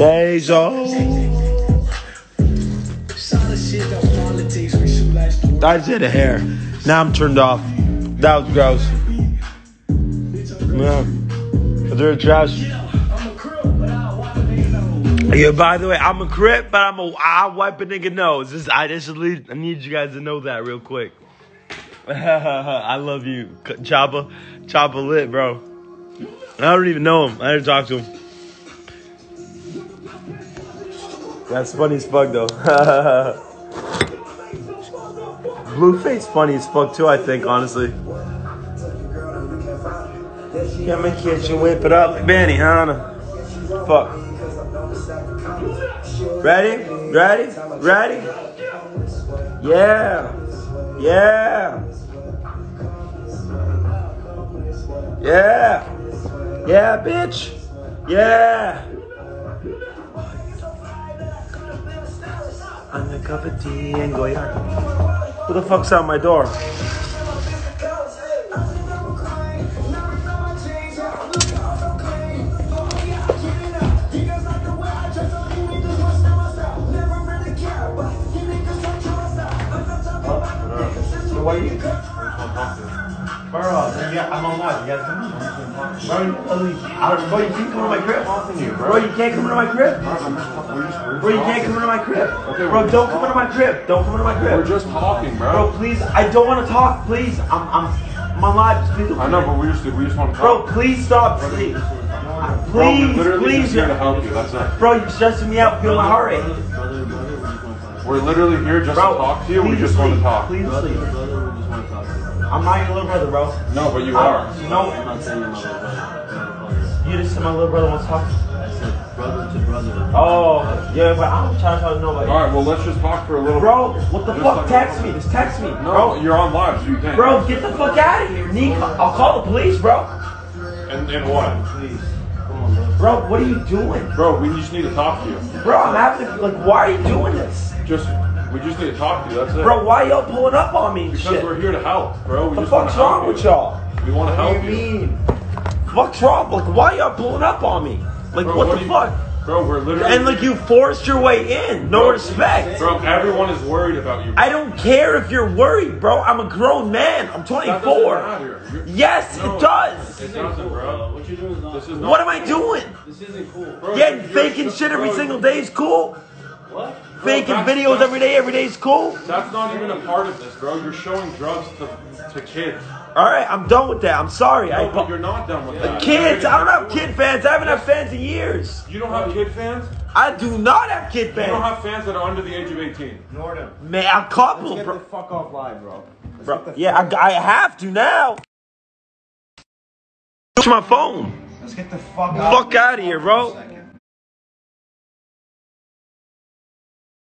Faze. I just did a hair. Now I'm turned off. That was gross. Yeah. They're trash. Yeah, by the way, I'm a Crip, but I'll wipe a nigga nose. I need you guys to know that real quick. I love you. Choppa lit, bro. I don't even know him. I didn't talk to him. That's funny as fuck, though. Blueface funny as fuck, too, I think, honestly. Yeah, my kitchen, whip it up. Benny, I don't know. Fuck. Ready? Ready? Ready? Yeah. Yeah. Yeah. Yeah, bitch. Yeah. I'm a cup of tea and go yard. Who the fuck's out my door? What are you? Bro, I'm on live. You guys come on. Bro, you can't come to my crib. Bro, you can't come into my crib. Bro, you can't come into my crib. Bro, don't come into my crib. Don't come into my crib. We're just talking, bro. Bro, please, I don't want to talk. Please, I'm on live. Just please. I know, but we just want to talk. Bro, please stop. Please. Please, please. Here to help you. That's it. Bro, you're stressing me out. Feel my heart rate. We're literally here just to talk to you. We just want to talk. Please sleep. I'm not your little brother, bro. No, but you are. No. I'm not saying you're my little brother. You just said my little brother wants to talk to you. I said brother to brother. Oh, yeah, but I'm trying to talk to nobody. Alright, well, let's just talk for a little bit. Bro, what the fuck? Text me. Just text me. No, bro. You're on live, so you can't. Bro, get the fuck out of here. Nick, I'll call the police, bro. And what? Please. Come on, bro. Bro, what are you doing? Bro, we just need to talk to you. Bro, I'm having to, like, why are you doing this? We just need to talk to you, that's it. Bro, why y'all pulling up on me and because shit? We're here to help, bro. What the fuck's wrong with y'all? We want to help you. What do you mean? What's wrong? Like, why y'all pulling up on me? Like, bro, what the fuck? Bro, we're literally... And, like, you forced your way in. No respect. Bro, everyone is worried about you. I don't care if you're worried, bro. I'm a grown man. I'm 24. That doesn't matter. Yes, it does. It doesn't, bro. What you doing is not... This is not... What am I doing? This isn't cool. Bro, yeah, faking shit every single day is cool. What? Faking videos every day is cool. That's not even a part of this, bro. You're showing drugs to kids. Alright, I'm done with that. I'm sorry. No, but you're not done with that. Kids, I don't have kid fans. I haven't had fans in years. You don't have kid fans? I do not have kid fans. You don't have fans that are under the age of 18. Ignore them. Man, a couple, Let's bro. get the fuck off live, bro. Bro, yeah, I have to now. It's my phone. Let's get the fuck out of here, bro.